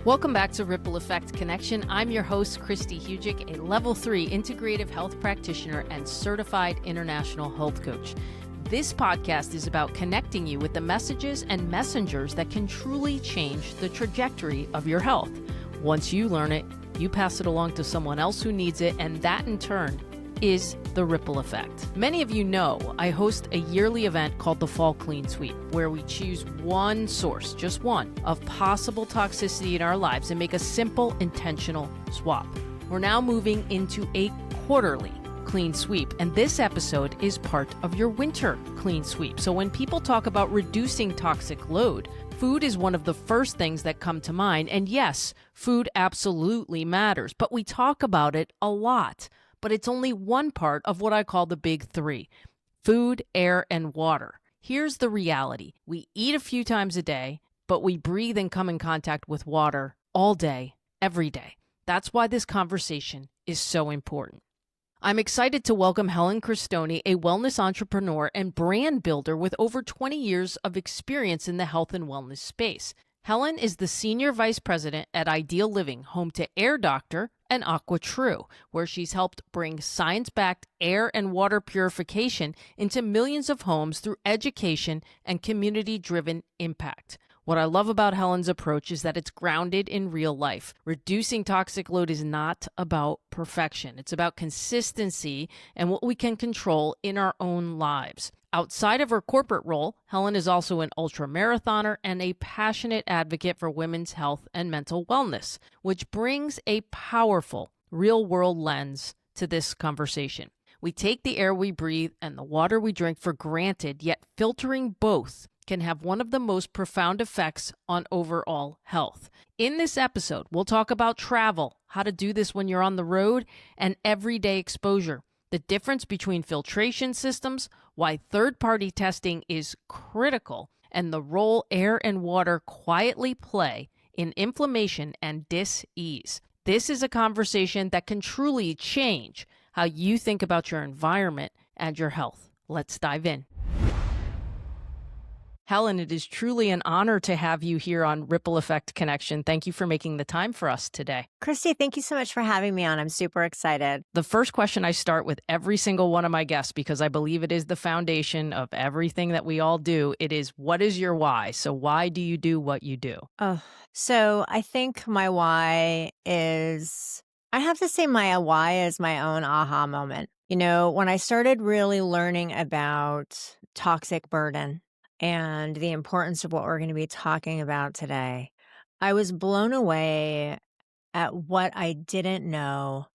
Welcome back to Ripple Effect Connection. I'm your host, Kristi Hujik, a level 3 integrative health practitioner and certified international health coach. This podcast is about connecting you with the messages and messengers that can truly change the trajectory of your health. Once you learn it, you pass it along to someone else who needs it, and that in turn is the ripple effect. Many of you know I host a yearly event called the Fall Clean Sweep, where we choose one source, just one, of possible toxicity in our lives and make a simple, intentional swap. We're now moving into a quarterly clean sweep, and this episode is part of your winter clean sweep. So when people talk about reducing toxic load, food is one of the first things that come to mind. And yes, food absolutely matters, but we talk about it a lot. But it's only one part of what I call the big three: food, air, and water. Here's the reality. We eat a few times a day, but we breathe and come in contact with water all day, every day. That's why this conversation is so important. I'm excited to welcome Helen Christoni, a wellness entrepreneur and brand builder with over 20 years of experience in the health and wellness space. Helen is the Senior Vice President at Ideal Living, home to AirDoctor AquaTru, where she's helped bring science-backed air and water purification into millions of homes through education and community-driven impact. What I love about Helen's approach is that it's grounded in real life. Reducing toxic load is not about perfection. It's about consistency and what we can control in our own lives. Outside of her corporate role, Helen is also an ultramarathoner and a passionate advocate for women's health and mental wellness, which brings a powerful real-world lens to this conversation. We take the air we breathe and the water we drink for granted, yet filtering both can have one of the most profound effects on overall health. In this episode, we'll talk about travel, how to do this when you're on the road, and everyday exposure, the difference between filtration systems, why third-party testing is critical, and the role air and water quietly play in inflammation and dis-ease. This is a conversation that can truly change how you think about your environment and your health. Let's dive in. Helen, it is truly an honor to have you here on Ripple Effect Connection. Thank you for making the time for us today. Kristi, thank you so much for having me on. I'm super excited. The first question I start with every single one of my guests, because I believe it is the foundation of everything that we all do, it is, what is your why? So why do you do what you do? So I think my why is, I have to say my why is my own aha moment. You know, when I started really learning about toxic burden and the importance of what we're going to be talking about today, I was blown away at what I didn't know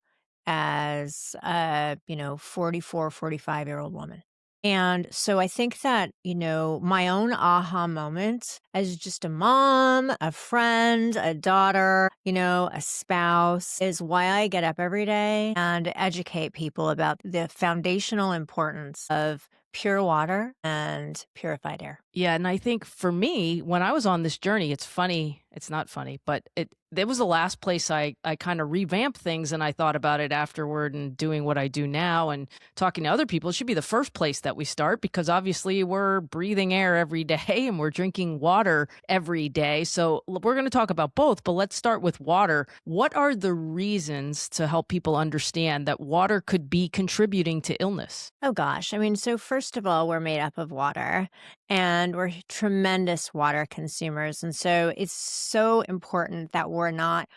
as a, 44, 45-year-old woman. And so I think that, my own aha moment as just a mom, a friend, a daughter, a spouse is why I get up every day and educate people about the foundational importance of pure water and purified air. Yeah, and I think for me, when I was on this journey, it's funny, it's not funny, but it was the last place I kind of revamped things, and I thought about it afterward and doing what I do now and talking to other people. It should be the first place that we start, because obviously we're breathing air every day and we're drinking water every day. So we're going to talk about both, but let's start with water. What are the reasons to help people understand that water could be contributing to illness? Oh gosh. So first of all, we're made up of water and we're tremendous water consumers. And so it's so important that we're not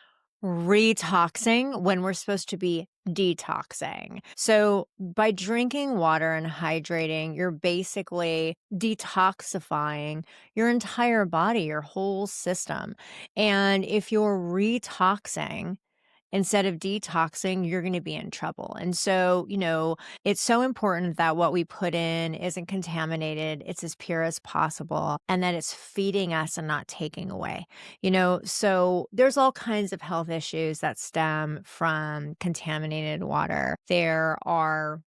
retoxing when we're supposed to be detoxing. So by drinking water and hydrating, you're basically detoxifying your entire body, your whole system. And if you're retoxing instead of detoxing, you're going to be in trouble. And so, it's so important that what we put in isn't contaminated, it's as pure as possible, and that it's feeding us and not taking away. So there's all kinds of health issues that stem from contaminated water. There are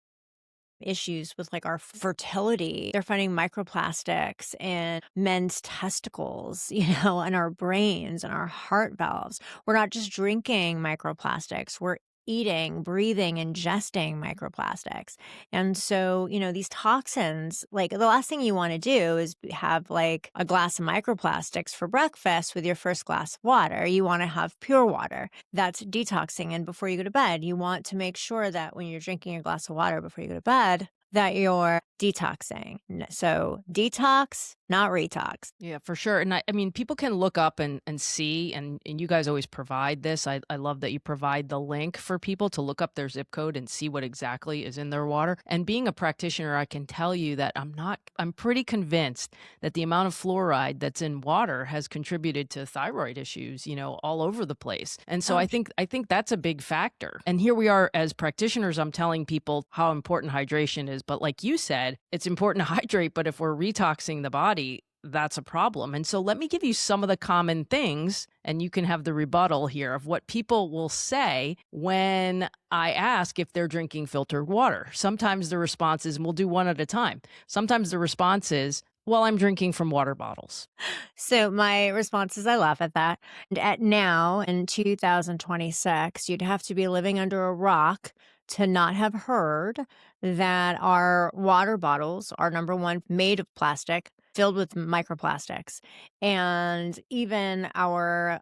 issues with like our fertility. They're finding microplastics in men's testicles, and our brains and our heart valves. We're not just drinking microplastics, we're eating, breathing, ingesting microplastics. And so, these toxins, like the last thing you want to do is have like a glass of microplastics for breakfast with your first glass of water. You want to have pure water that's detoxing. And before you go to bed, you want to make sure that when you're drinking a glass of water before you go to bed, that you're detoxing. So detox, not retox. Yeah, for sure. And I mean, people can look up and see, and you guys always provide this. I love that you provide the link for people to look up their zip code and see what exactly is in their water. And being a practitioner, I can tell you that I'm pretty convinced that the amount of fluoride that's in water has contributed to thyroid issues, all over the place. And so I think that's a big factor. And here we are as practitioners, I'm telling people how important hydration is. But like you said, it's important to hydrate, but if we're retoxing the body, that's a problem. And so let me give you some of the common things, and you can have the rebuttal here of what people will say when I ask if they're drinking filtered water. Sometimes the response is, and we'll do one at a time. Sometimes the response is, well, I'm drinking from water bottles. So my response is I laugh at that. And at now in 2026, you'd have to be living under a rock to not have heard that our water bottles are, number one, made of plastic, filled with microplastics, and even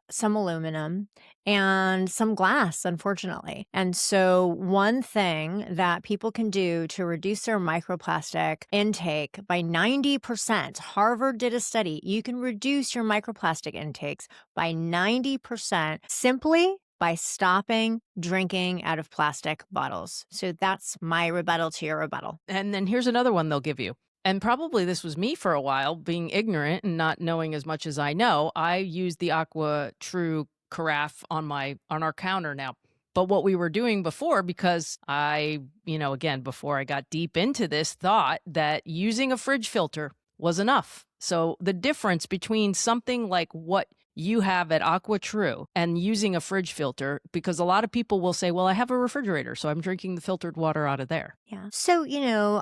some aluminum and some glass, unfortunately. And so one thing that people can do to reduce their microplastic intake by 90%, Harvard did a study, you can reduce your microplastic intakes by 90% simply by stopping drinking out of plastic bottles. So that's my rebuttal to your rebuttal. And then here's another one they'll give you. And probably this was me for a while, being ignorant and not knowing as much as I know. I use the AquaTru carafe on our counter now. But what we were doing before, because again, before I got deep into this, thought that using a fridge filter was enough. So the difference between something like what you have at AquaTru and using a fridge filter, because a lot of people will say, well, I have a refrigerator, so I'm drinking the filtered water out of there. Yeah. So,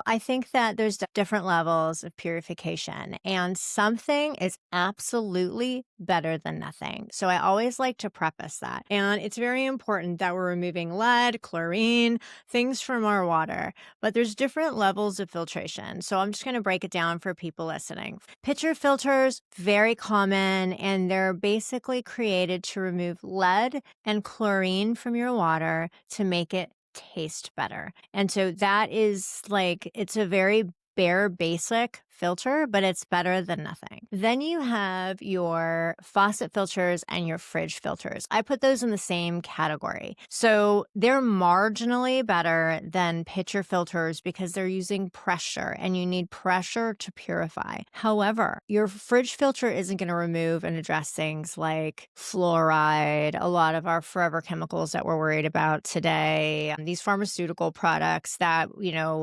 I think that there's different levels of purification, and something is absolutely better than nothing. So I always like to preface that. And it's very important that we're removing lead, chlorine, things from our water, but there's different levels of filtration. So I'm just going to break it down for people listening. Pitcher filters, very common, and they're basically created to remove lead and chlorine from your water to make it taste better. And so that is it's a very bare basic filter, but it's better than nothing. Then you have your faucet filters and your fridge filters. I put those in the same category. So they're marginally better than pitcher filters because they're using pressure, and you need pressure to purify. However, your fridge filter isn't going to remove and address things like fluoride, a lot of our forever chemicals that we're worried about today, these pharmaceutical products that,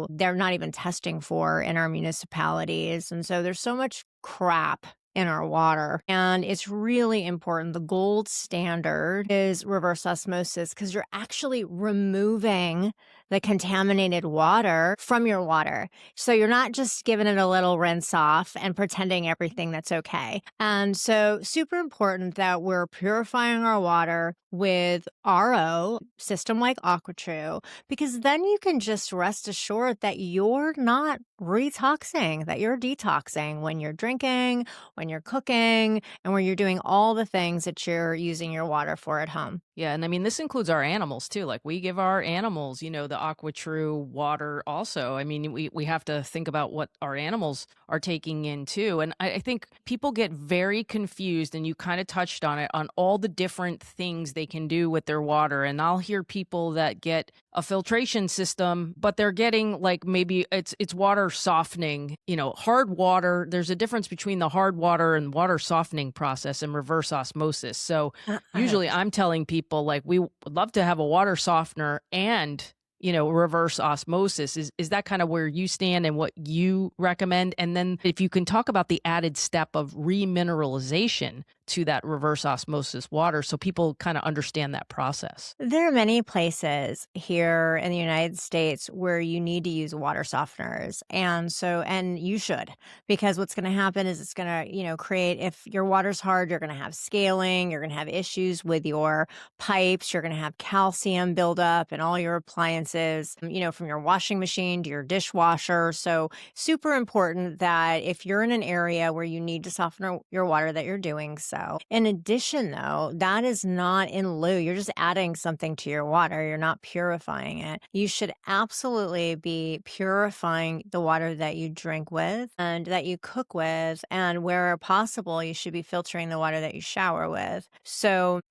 they're not even testing for in our municipalities. And so there's so much crap in our water. And it's really important. The gold standard is reverse osmosis, because you're actually removing the contaminated water from your water. So you're not just giving it a little rinse off and pretending everything that's okay. And so super important that we're purifying our water with RO system like AquaTru, because then you can just rest assured that you're not retoxing, that you're detoxing when you're drinking, when you're cooking, and when you're doing all the things that you're using your water for at home. Yeah. And I mean, this includes our animals too. Like we give our animals, the AquaTru water also. I mean, we have to think about what our animals are taking in too. And I think people get very confused, and you kind of touched on it, on all the different things they can do with their water. And I'll hear people that get a filtration system, but they're getting maybe it's water softening, hard water. There's a difference between the hard water and water softening process and reverse osmosis. So usually I'm telling people we would love to have a water softener and reverse osmosis. Is that kind of where you stand and what you recommend? And then if you can talk about the added step of remineralization to that reverse osmosis water so people kind of understand that process? There are many places here in the United States where you need to use water softeners. And you should, because what's going to happen is it's going to, create, if your water's hard, you're going to have scaling, you're going to have issues with your pipes, you're going to have calcium buildup in all your appliances, from your washing machine to your dishwasher. So super important that if you're in an area where you need to soften your water, that you're doing so. In addition, though, that is not in lieu. You're just adding something to your water. You're not purifying it. You should absolutely be purifying the water that you drink with and that you cook with. And where possible, you should be filtering the water that you shower with. So,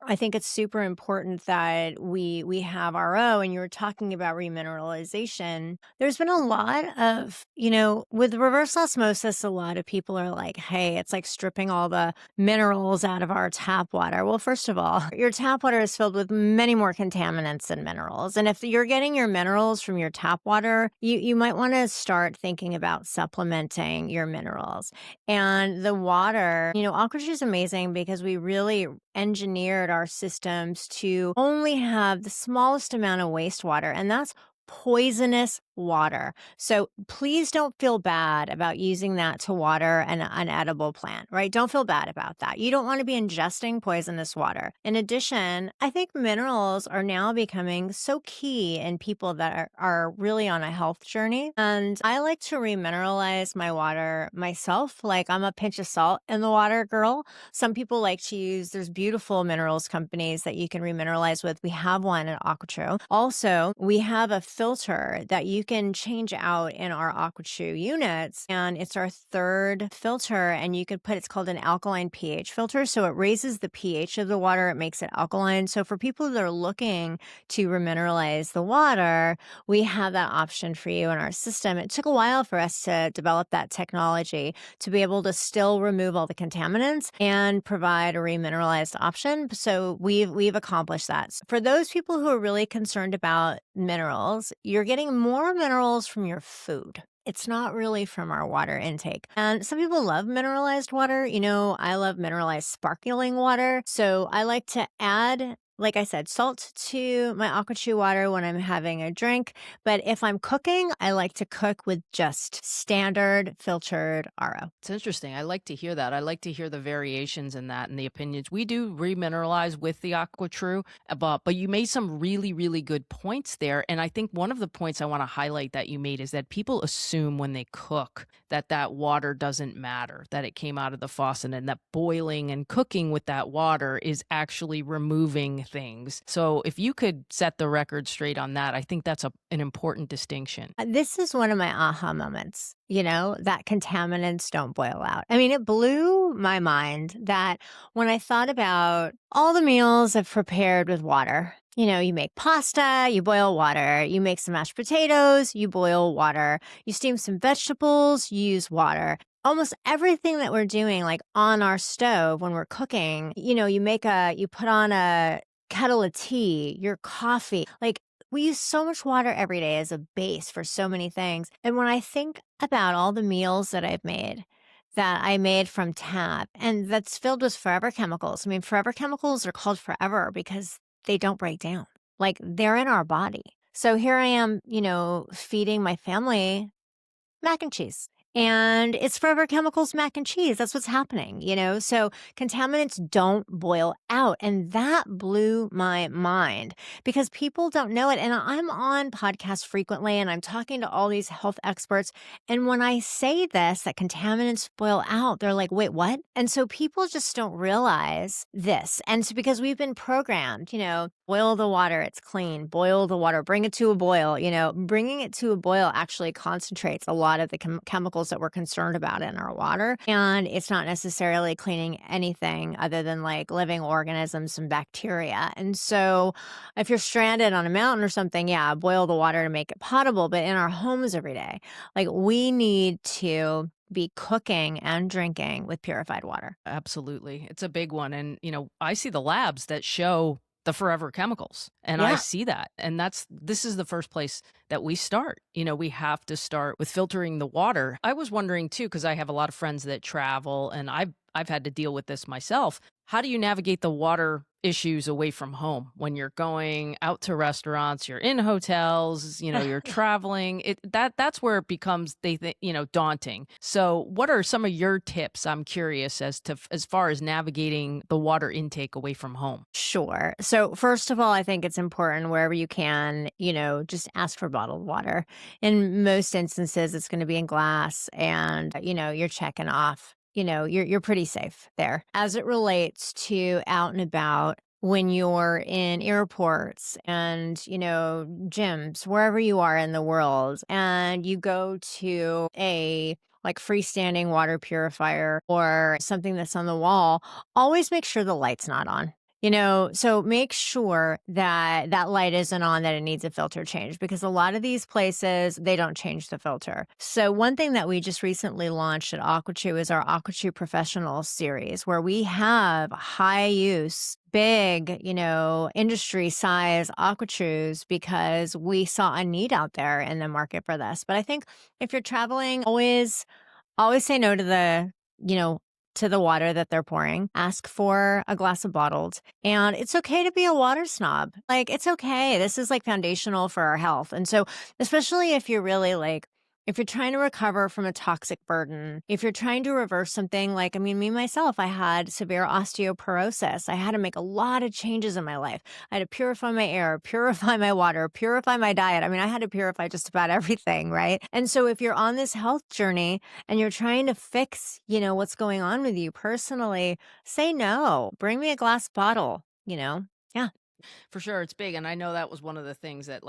I think it's super important that we have RO. And you were talking about remineralization. There's been a lot of, with reverse osmosis, a lot of people are like, hey, it's like stripping all the minerals out of our tap water. Well, first of all, your tap water is filled with many more contaminants than minerals. And if you're getting your minerals from your tap water, you might want to start thinking about supplementing your minerals. And the water, AquaTru is amazing because we really engineered our systems to only have the smallest amount of wastewater, and that's poisonous water. So please don't feel bad about using that to water an unedible plant, right? Don't feel bad about that. You don't want to be ingesting poisonous water. In addition, I think minerals are now becoming so key in people that are really on a health journey. And I like to remineralize my water myself. Like, I'm a pinch of salt in the water girl. Some people like to use, there's beautiful minerals companies that you can remineralize with. We have one at AquaTru. Also, we have a filter that you can change out in our AquaTru units, and it's our third filter, and you could put, it's called an alkaline pH filter. So it raises the pH of the water. It makes it alkaline. So for people that are looking to remineralize the water, we have that option for you in our system. It took a while for us to develop that technology to be able to still remove all the contaminants and provide a remineralized option. So we've accomplished that. So for those people who are really concerned about minerals, you're getting more minerals from your food. It's not really from our water intake. And some people love mineralized water. I love mineralized sparkling water. So I like to add, like I said, salt to my AquaTru water when I'm having a drink. But if I'm cooking, I like to cook with just standard filtered RO. It's interesting. I like to hear that. I like to hear the variations in that and the opinions. We do remineralize with the AquaTru, but you made some really, really good points there. And I think one of the points I want to highlight that you made is that people assume when they cook that water doesn't matter, that it came out of the faucet, and that boiling and cooking with that water is actually removing things. So if you could set the record straight on that, I think that's an important distinction. This is one of my aha moments, that contaminants don't boil out. I mean, it blew my mind that when I thought about all the meals I've prepared with water, you make pasta, you boil water. You make some mashed potatoes, you boil water. You steam some vegetables, you use water. Almost everything that we're doing, like on our stove when we're cooking, you put on a kettle of tea, your coffee. Like, we use so much water every day as a base for so many things. And when I think about all the meals that I made from tap, and that's filled with forever chemicals. I mean, forever chemicals are called forever because they don't break down. Like, they're in our body. So here I am, feeding my family mac and cheese. And it's forever chemicals mac and cheese. That's what's happening, So contaminants don't boil out. And that blew my mind because people don't know it. And I'm on podcasts frequently and I'm talking to all these health experts. And when I say this, that contaminants boil out, they're like, wait, what? And so people just don't realize this. And so because we've been programmed, boil the water, it's clean, boil the water, bring it to a boil, bringing it to a boil actually concentrates a lot of the chemicals that we're concerned about in our water. And it's not necessarily cleaning anything other than like living organisms and bacteria. And so if you're stranded on a mountain or something, yeah, boil the water to make it potable. But in our homes every day, like, we need to be cooking and drinking with purified water. Absolutely. It's a big one. And, I see the labs that show the forever chemicals. And I Yeah. see that. And this is the first place that we start. We have to start with filtering the water. I was wondering too, because I have a lot of friends that travel and I've had to deal with this myself. How do you navigate the water issues away from home when you're going out to restaurants, you're in hotels, you're traveling? That's where it becomes daunting. So, what are some of your tips? I'm curious as far as navigating the water intake away from home. Sure. So, first of all, I think it's important wherever you can, just ask for bottled water. In most instances, it's going to be in glass and, you're checking off, you're pretty safe there. As it relates to out and about, when you're in airports and, gyms, wherever you are in the world, and you go to a like freestanding water purifier or something that's on the wall, always make sure the light's not on. So make sure that that light isn't on, that it needs a filter change, because a lot of these places, they don't change the filter. So one thing that we just recently launched at AquaTru is our AquaTru Professional series, where we have high use, big, industry size AquaTrus, because we saw a need out there in the market for this. But I think if you're traveling, always say no to you know, to the water that they're pouring. Ask for a glass of bottled. And it's okay to be a water snob. Like, it's okay. This is like foundational for our health. And so, especially if you're really if you're trying to recover from a toxic burden, if you're trying to reverse something, me myself, I had severe osteoporosis. I had to make a lot of changes in my life. I had to purify my air, purify my water, purify my diet. I had to purify just about everything, right? And so if you're on this health journey and you're trying to fix, what's going on with you personally, say no. Bring me a glass bottle. Yeah. For sure, it's big, and I know that was one of the things that,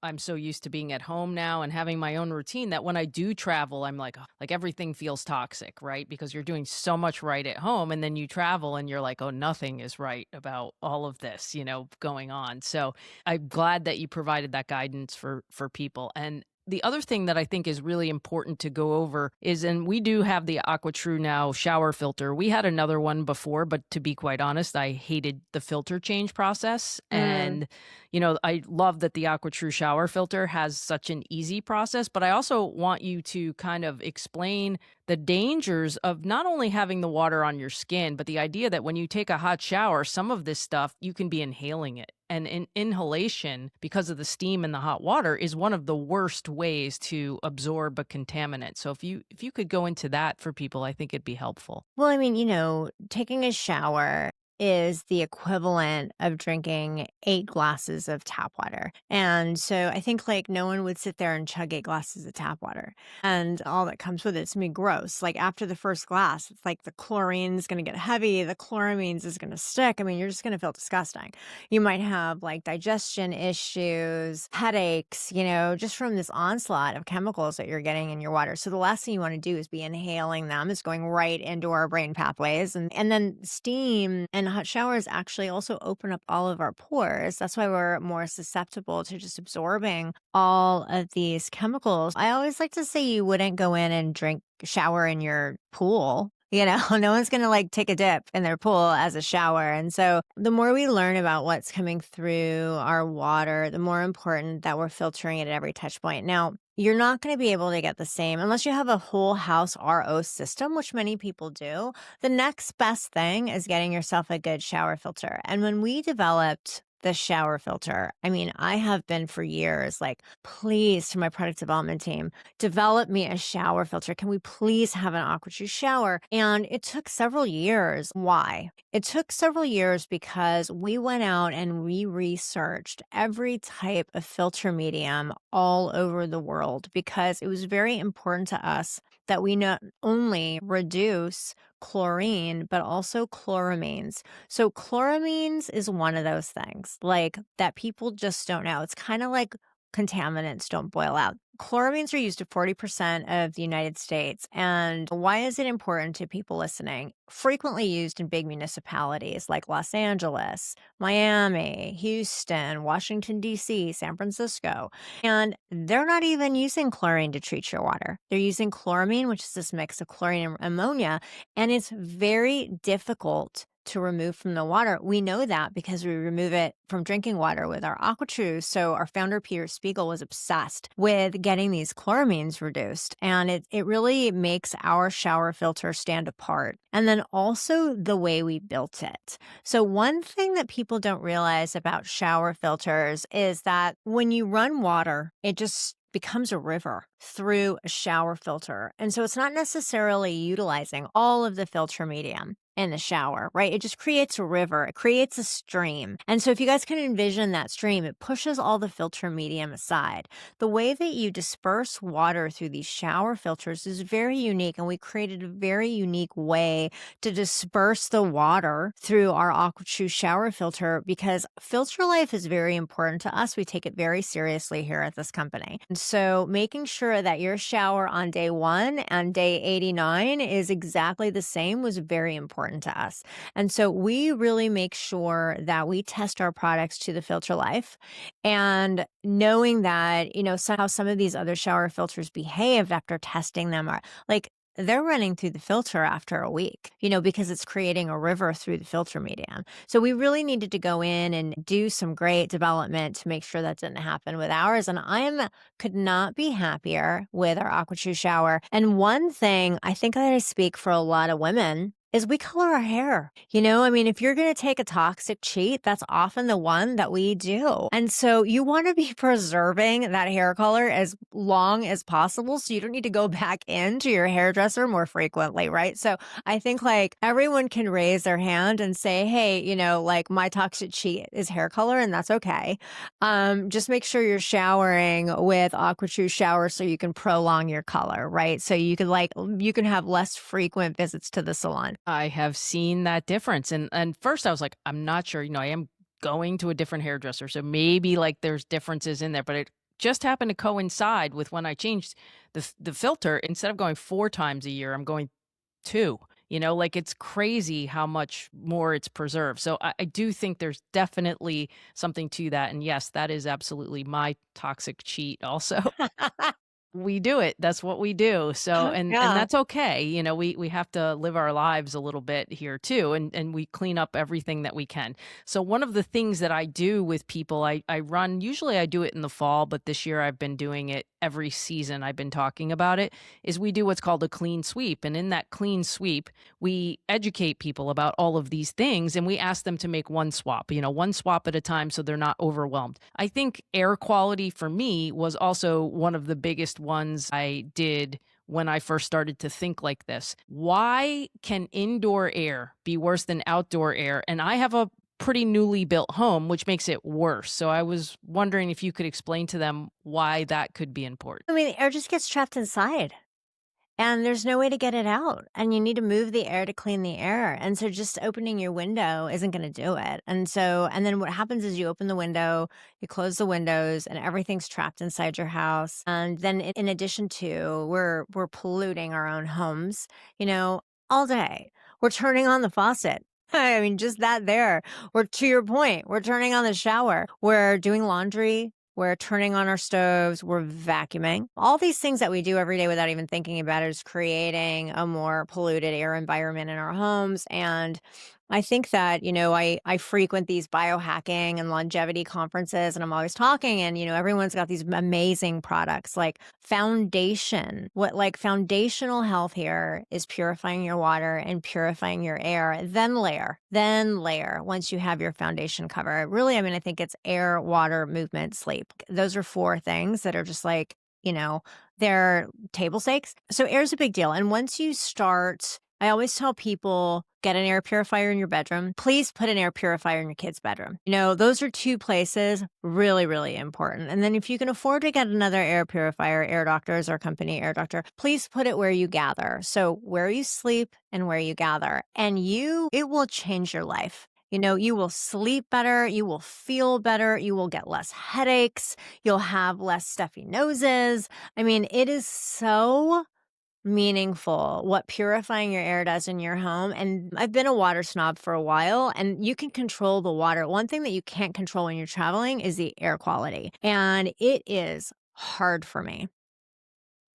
I'm so used to being at home now and having my own routine that when I do travel, I'm like, "Oh," like everything feels toxic, right? Because you're doing so much right at home, and then you travel and you're like, "Oh, nothing is right about all of this, going on." So, I'm glad that you provided that guidance for people. And the other thing that I think is really important to go over is, and we do have the AquaTru now shower filter. We had another one before, but to be quite honest, I hated the filter change process. Mm. And, I love that the AquaTru shower filter has such an easy process, but I also want you to kind of explain the dangers of not only having the water on your skin, but the idea that when you take a hot shower, some of this stuff, you can be inhaling it. And inhalation, because of the steam and the hot water, is one of the worst ways to absorb a contaminant. So if you could go into that for people, I think it'd be helpful. Well, taking a shower is the equivalent of drinking 8 glasses of tap water. And so I think no one would sit there and chug 8 glasses of tap water. And all that comes with it's gonna be gross. Like after the first glass, it's like the chlorine's gonna get heavy, the chloramines is gonna stick. You're just gonna feel disgusting. You might have digestion issues, headaches, just from this onslaught of chemicals that you're getting in your water. So the last thing you want to do is be inhaling them. It's going right into our brain pathways. And then steam and hot showers actually also open up all of our pores. That's why we're more susceptible to just absorbing all of these chemicals. I always like to say you wouldn't go in and shower in your pool. No one's going to take a dip in their pool as a shower. And so the more we learn about what's coming through our water, the more important that we're filtering it at every touch point. Now, you're not going to be able to get the same unless you have a whole house RO system, which many people do. The next best thing is getting yourself a good shower filter. And when we developed the shower filter, I have been for years please, to my product development team, develop me a shower filter. Can we please have an AquaTru shower? And it took several years. Why? It took several years because we went out and we researched every type of filter medium all over the world, because it was very important to us that we not only reduce chlorine, but also chloramines. So chloramines is one of those things that people just don't know. It's kind of like contaminants don't boil out. Chloramines are used in 40% of the United States. And why is it important to people listening? Frequently used in big municipalities like Los Angeles, Miami, Houston, Washington, D.C., San Francisco. And they're not even using chlorine to treat your water. They're using chloramine, which is this mix of chlorine and ammonia. And it's very difficult to remove from the water. We know that because we remove it from drinking water with our AquaTru. So our founder, Peter Spiegel, was obsessed with getting these chloramines reduced. And it really makes our shower filter stand apart. And then also the way we built it. So one thing that people don't realize about shower filters is that when you run water, it just becomes a river through a shower filter. And so it's not necessarily utilizing all of the filter medium in the shower, right? It just creates a river. It creates a stream. And so if you guys can envision that stream, it pushes all the filter medium aside. The way that you disperse water through these shower filters is very unique. And we created a very unique way to disperse the water through our AquaTru shower filter because filter life is very important to us. We take it very seriously here at this company. And so making sure that your shower on day 1 and day 89 is exactly the same was very important to us. And so we really make sure that we test our products to the filter life and knowing that, how some of these other shower filters behaved after testing them are like, they're running through the filter after a week, because it's creating a river through the filter medium. So we really needed to go in and do some great development to make sure that didn't happen with ours. And could not be happier with our AquaTru shower. And one thing I think that I speak for a lot of women is we color our hair. If you're going to take a toxic cheat, that's often the one that we do. And so you want to be preserving that hair color as long as possible. So you don't need to go back into your hairdresser more frequently, right? So I think everyone can raise their hand and say, hey, my toxic cheat is hair color and that's okay. Just make sure you're showering with AquaTru shower so you can prolong your color, right? So you can have less frequent visits to the salon. I have seen that difference. And first I was like, I'm not sure, I am going to a different hairdresser. So maybe there's differences in there, but it just happened to coincide with when I changed the filter. Instead of going 4 times a year, I'm going 2. It's crazy how much more it's preserved. So I do think there's definitely something to that. And yes, that is absolutely my toxic cheat also. We do it. That's what we do. So, and Yeah. that's okay. We have to live our lives a little bit here too, and we clean up everything that we can. So one of the things that I do with people, I run, usually I do it in the fall, but this year I've been doing it every season. I've been talking about it, is we do what's called a clean sweep. And in that clean sweep, we educate people about all of these things and we ask them to make one swap, one swap at a time so they're not overwhelmed. I think air quality for me was also one of the biggest ones I did when I first started to think like this. Why can indoor air be worse than outdoor air? And I have a pretty newly built home, which makes it worse. So I was wondering if you could explain to them why that could be important. The air just gets trapped inside. And there's no way to get it out. And you need to move the air to clean the air. And so just opening your window isn't going to do it. And then what happens is you open the window, you close the windows, and everything's trapped inside your house. And then in addition to, we're polluting our own homes, all day. We're turning on the faucet. Just that there. To your point, we're turning on the shower. We're doing laundry. We're turning on our stoves. We're vacuuming. All these things that we do every day without even thinking about it is creating a more polluted air environment in our homes. And I think that, I frequent these biohacking and longevity conferences and I'm always talking and, everyone's got these amazing products like foundation. Foundational health here is purifying your water and purifying your air, then layer once you have your foundation cover. Really, I think it's air, water, movement, sleep. Those are 4 things that are just they're table stakes. So air is a big deal. And once you start, I always tell people, get an air purifier in your bedroom. Please put an air purifier in your kid's bedroom. Those are 2 places really, really important. And then if you can afford to get another air purifier, AirDoctor is our company, AirDoctor, please put it where you gather. So where you sleep and where you gather. And it will change your life. You will sleep better. You will feel better. You will get less headaches. You'll have less stuffy noses. It is so meaningful what purifying your air does in your home. And I've been a water snob for a while and you can control the water. One thing that you can't control when you're traveling is the air quality. And it is hard for me.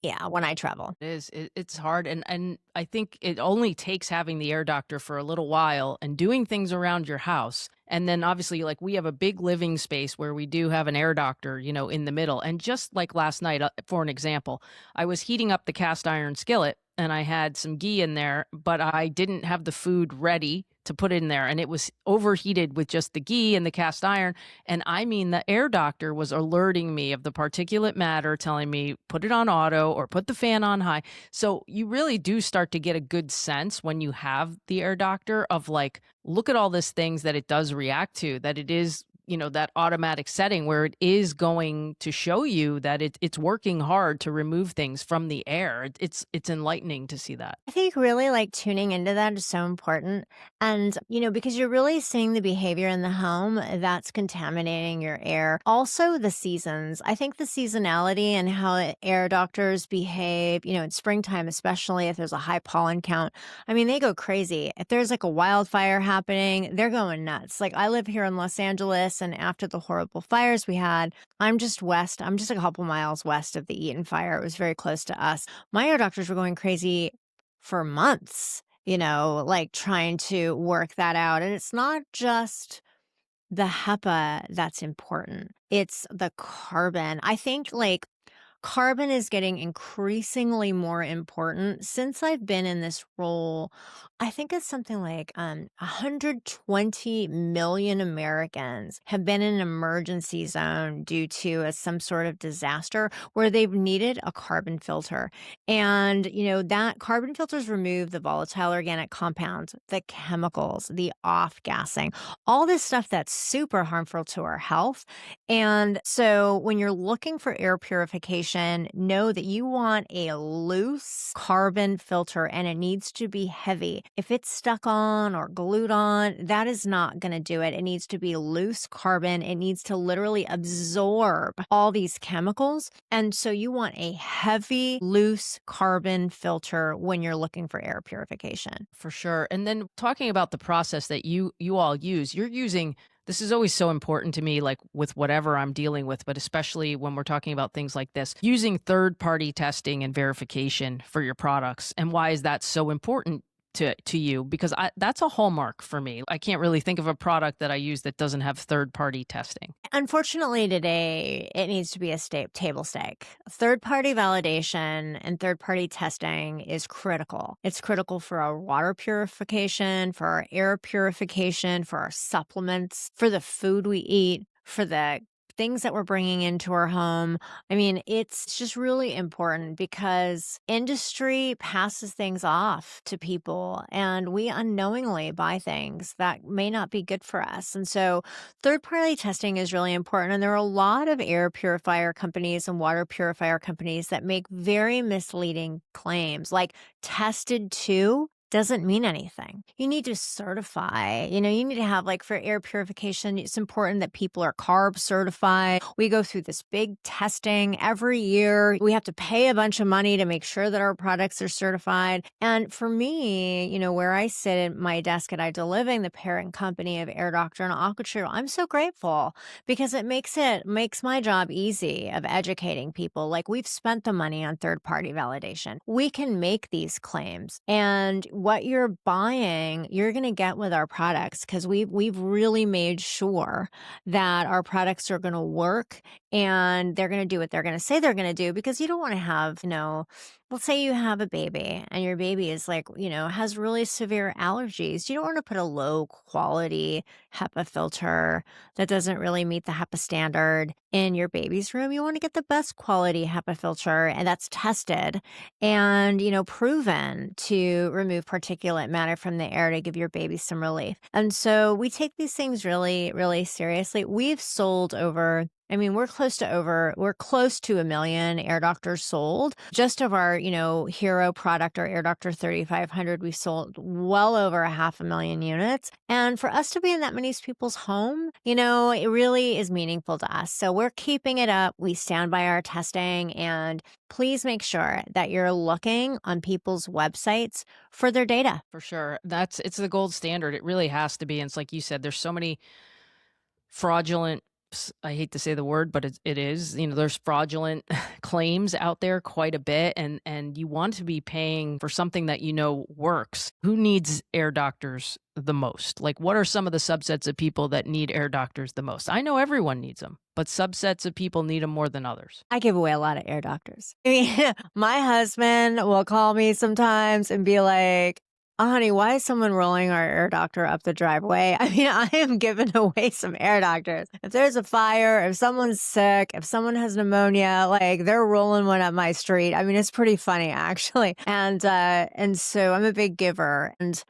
Yeah, when I travel. It is. It's hard, and I think it only takes having the air doctor for a little while and doing things around your house. And then obviously, like we have a big living space where we do have an air doctor, in the middle. And just like last night, for an example, I was heating up the cast iron skillet and I had some ghee in there, but I didn't have the food ready to put in there. And it was overheated with just the ghee and the cast iron. And I mean, the air doctor was alerting me of the particulate matter, telling me put it on auto or put the fan on high. So you really do start to get a good sense when you have the air doctor of like, look at all these things that it does react to, that it is, that automatic setting where it is going to show you that it's working hard to remove things from the air. It's enlightening to see that. I think really like tuning into that is so important. And, because you're really seeing the behavior in the home that's contaminating your air. Also, the seasons. I think the seasonality and how air doctors behave, in springtime, especially if there's a high pollen count. I mean, they go crazy. If there's like a wildfire happening, they're going nuts. Like I live here in Los Angeles, and after the horrible fires we had, I'm just a couple miles west of the Eaton fire. It was very close to us. My air doctors were going crazy for months, like trying to work that out. And it's not just the HEPA that's important, it's the carbon. I think like carbon is getting increasingly more important since I've been in this role. I think it's something like 120 million Americans have been in an emergency zone due to some sort of disaster where they've needed a carbon filter. And, that carbon filters remove the volatile organic compounds, the chemicals, the off-gassing, all this stuff that's super harmful to our health. And so when you're looking for air purification, know that you want a loose carbon filter and it needs to be heavy. If it's stuck on or glued on, that is not going to do it. It needs to be loose carbon. It needs to literally absorb all these chemicals. And so you want a heavy, loose carbon filter when you're looking for air purification. For sure. And then talking about the process that you all use, you're using. This is always so important to me, like with whatever I'm dealing with, but especially when we're talking about things like this, using third-party testing and verification for your products. And why is that so important to you? Because that's a hallmark for me. I can't really think of a product that I use that doesn't have third-party testing. Unfortunately, today, it needs to be a table stake. Third-party validation and third-party testing is critical. It's critical for our water purification, for our air purification, for our supplements, for the food we eat, for the things that we're bringing into our home. I mean, it's just really important because industry passes things off to people and we unknowingly buy things that may not be good for us. And so third-party testing is really important. And there are a lot of air purifier companies and water purifier companies that make very misleading claims, like tested to doesn't mean anything. You need to certify, you need to have like for air purification, it's important that people are carb certified. We go through this big testing every year. We have to pay a bunch of money to make sure that our products are certified. And for me, where I sit at my desk at Ideal Living, the parent company of AirDoctor and AquaTru, I'm so grateful because it makes my job easy of educating people. Like we've spent the money on third-party validation. We can make these claims, and what you're buying, you're going to get with our products because we've really made sure that our products are going to work and they're going to do what they're going to say they're going to do, because you don't want to have, let's say you have a baby and your baby is like, has really severe allergies. You don't want to put a low quality HEPA filter that doesn't really meet the HEPA standard in your baby's room. You want to get the best quality HEPA filter and that's tested and, proven to remove particulate matter from the air to give your baby some relief. And so we take these things really, really seriously. We've sold we're close to 1 million air doctors sold. Just of our, hero product, our AirDoctor 3500, we've sold well over 500,000 units. And for us to be in that many people's home, it really is meaningful to us. So we're keeping it up. We stand by our testing, and please make sure that you're looking on people's websites for their data. For sure. It's the gold standard. It really has to be. And it's like you said, there's so many fraudulent I hate to say the word, but it is, there's fraudulent claims out there quite a bit, and you want to be paying for something that works. Who needs air doctors the most? Like, what are some of the subsets of people that need air doctors the most? I know everyone needs them, but subsets of people need them more than others. I give away a lot of air doctors. I mean, my husband will call me sometimes and be like, "Oh, honey, why is someone rolling our air doctor up the driveway?" I mean, I am giving away some air doctors. If there's a fire, if someone's sick, if someone has pneumonia, like they're rolling one up my street. I mean, it's pretty funny actually. And so I'm a big giver. And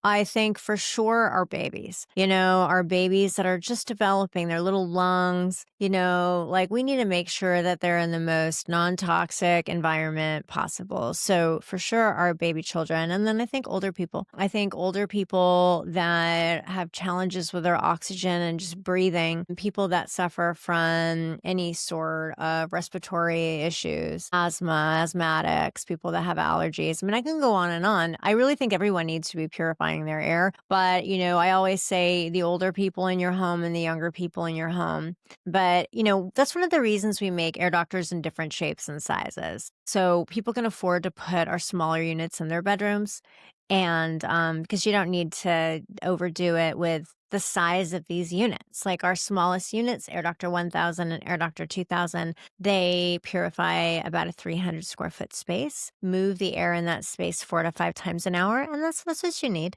I think for sure our babies that are just developing their little lungs, like we need to make sure that they're in the most non-toxic environment possible. So for sure our baby children. And then I think older people. I think older people that have challenges with their oxygen and just breathing, people that suffer from any sort of respiratory issues, asthma, asthmatics, people that have allergies. I mean, I can go on and on. I really think everyone needs to be purifying their air. But, I always say the older people in your home and the younger people in your home. But, that's one of the reasons we make air doctors in different shapes and sizes. So people can afford to put our smaller units in their bedrooms. And because you don't need to overdo it with the size of these units. Like our smallest units, AirDoctor 1000 and AirDoctor 2000, they purify about a 300 square foot space, move the air in that space 4 to 5 times an hour, and that's what you need.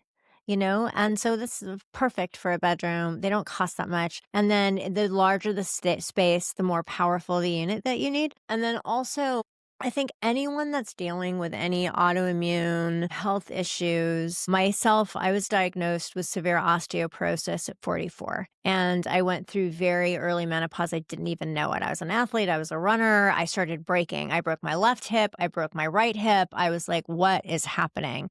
And so this is perfect for a bedroom. They don't cost that much. And then the larger the space, the more powerful the unit that you need. And then also, I think anyone that's dealing with any autoimmune health issues, myself, I was diagnosed with severe osteoporosis at 44. And I went through very early menopause. I didn't even know it. I was an athlete. I was a runner. I started breaking. I broke my left hip. I broke my right hip. I was like, what is happening?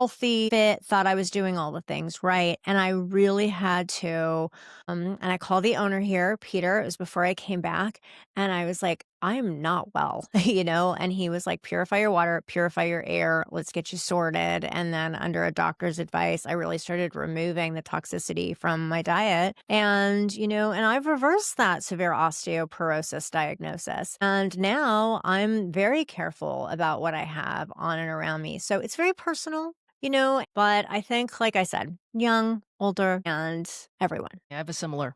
Healthy, fit, thought I was doing all the things right. And I really had to, and I called the owner here, Peter. It was before I came back. And I was like, I'm not well, and he was like, purify your water, purify your air. Let's get you sorted. And then under a doctor's advice, I really started removing the toxicity from my diet. And, and I've reversed that severe osteoporosis diagnosis. And now I'm very careful about what I have on and around me. So it's very personal. But I think, like I said, young, older, and everyone. Yeah, I have a similar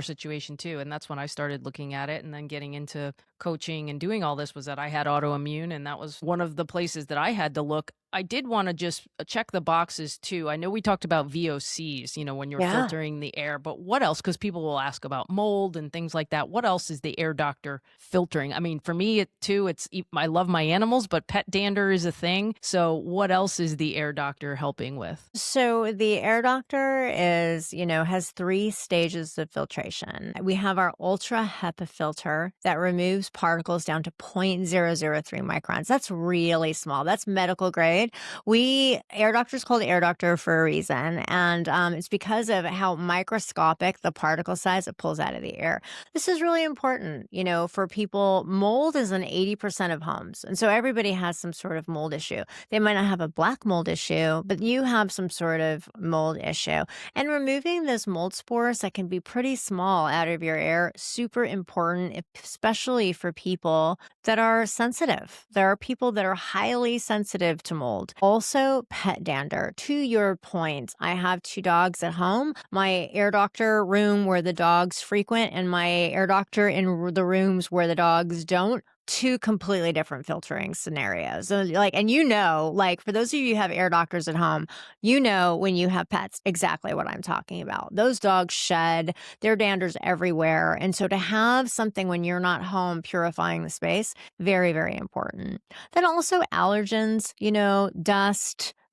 situation too. And that's when I started looking at it and then getting into coaching and doing all this was that I had autoimmune. And that was one of the places that I had to look. I did want to just check the boxes too. I know we talked about VOCs, when you're filtering the air, but what else? Because people will ask about mold and things like that. What else is the air doctor filtering? I mean, for me too, I love my animals, but pet dander is a thing. So what else is the air doctor helping with? So the air doctor has 3 stages of filtration. We have our ultra HEPA filter that removes particles down to 0.003 microns. That's really small. That's medical grade. Air doctor's called air doctor for a reason. And it's because of how microscopic the particle size it pulls out of the air. This is really important, for people. Mold is in 80% of homes. And so everybody has some sort of mold issue. They might not have a black mold issue, but you have some sort of mold issue. And removing those mold spores that can be pretty small out of your air, super important, especially for people that are sensitive. There are people that are highly sensitive to mold. Also, pet dander. To your point, I have 2 dogs at home. My air doctor room where the dogs frequent and my air doctor in the rooms where the dogs don't. 2 completely different filtering scenarios. So for those of you who have air doctors at home, when you have pets, exactly what I'm talking about. Those dogs shed, their dander's everywhere. And so to have something when you're not home purifying the space, very, very important. Then also allergens,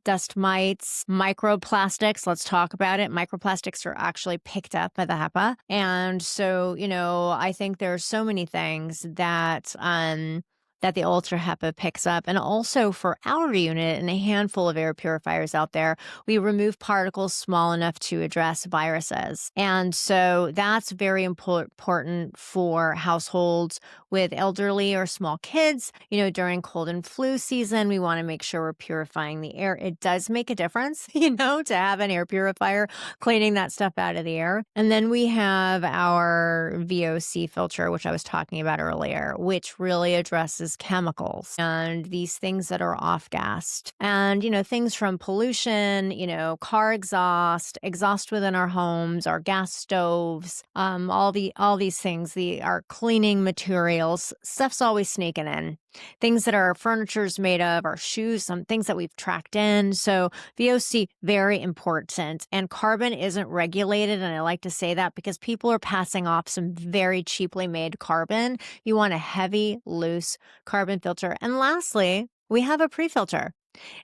dust mites, microplastics. Let's talk about it. Microplastics are actually picked up by the HEPA. And so, I think there are so many things that that the Ultra HEPA picks up. And also for our unit and a handful of air purifiers out there, we remove particles small enough to address viruses. And so that's very important for households with elderly or small kids. During cold and flu season, we want to make sure we're purifying the air. It does make a difference, to have an air purifier cleaning that stuff out of the air. And then we have our VOC filter, which I was talking about earlier, which really addresses chemicals and these things that are off-gassed. And, things from pollution, car exhaust within our homes, our gas stoves, all these things, our cleaning materials, stuff's always sneaking in. Things that our furniture's made of, our shoes, some things that we've tracked in. So VOC, very important. And carbon isn't regulated. And I like to say that because people are passing off some very cheaply made carbon. You want a heavy, loose carbon filter. And lastly, we have a pre-filter.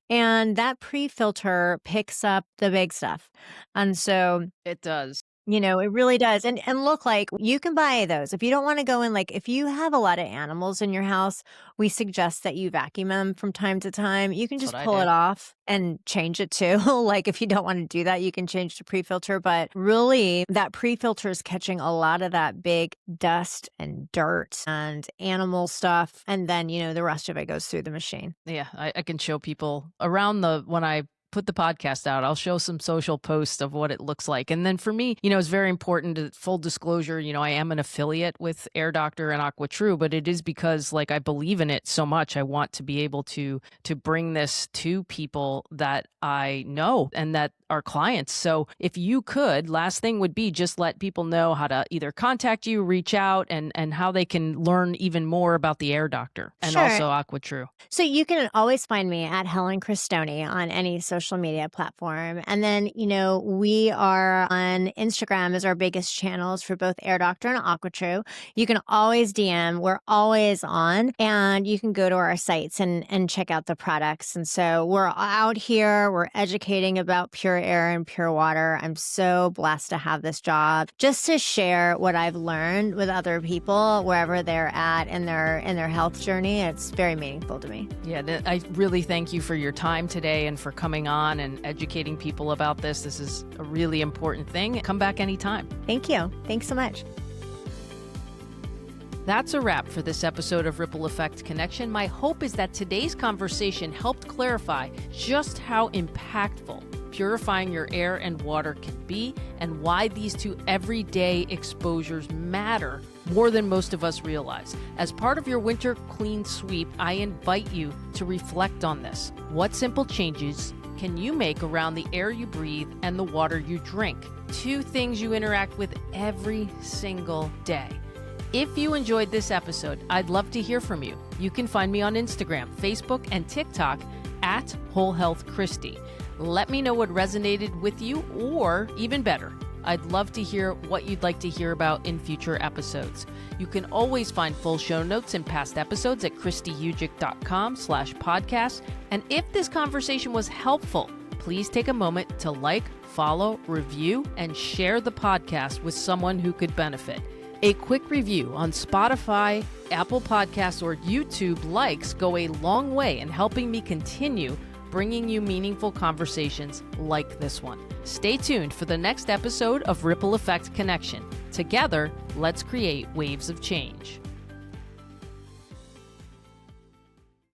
And that pre-filter picks up the big stuff. And so it does. It really does. And look, like, you can buy those. If you don't want to go in, like, if you have a lot of animals in your house, we suggest that you vacuum them from time to time. You can just pull it off and change it too. Like, if you don't want to do that, you can change to pre-filter. But really, that pre-filter is catching a lot of that big dust and dirt and animal stuff. And then, the rest of it goes through the machine. Yeah, I can show people around when I put the podcast out, I'll show some social posts of what it looks like. And then for me, it's very important, full disclosure, I am an affiliate with AirDoctor and AquaTru, but it is because, like, I believe in it so much. I want to be able to bring this to people that I know and that are clients. So if you could, last thing would be just let people know how to either contact you, reach out, and how they can learn even more about the AirDoctor and also AquaTru. So you can always find me at Helen Christoni on any social media platform. And then, we are on Instagram as our biggest channels for both AirDoctor and AquaTru. You can always DM. We're always on. And you can go to our sites and check out the products. And so we're out here. We're educating about pure air and pure water. I'm so blessed to have this job just to share what I've learned with other people wherever they're at in their health journey. It's very meaningful to me. Yeah, I really thank you for your time today and for coming on and educating people about this. This is a really important thing. Come back anytime. Thank you. Thanks so much. That's a wrap for this episode of Ripple Effect Connection. My hope is that today's conversation helped clarify just how impactful purifying your air and water can be and why these two everyday exposures matter more than most of us realize. As part of your winter clean sweep, I invite you to reflect on this. What simple changes can you make around the air you breathe and the water you drink? 2 things you interact with every single day. If you enjoyed this episode, I'd love to hear from you. You can find me on Instagram, Facebook, and TikTok at Whole Health Kristi. Let me know what resonated with you, or even better, I'd love to hear what you'd like to hear about in future episodes. You can always find full show notes and past episodes at kristihujik.com/podcast. And if this conversation was helpful, please take a moment to like, follow, review, and share the podcast with someone who could benefit. A quick review on Spotify, Apple Podcasts, or YouTube likes go a long way in helping me continue bringing you meaningful conversations like this one. Stay tuned for the next episode of Ripple Effect Connection. Together, let's create waves of change.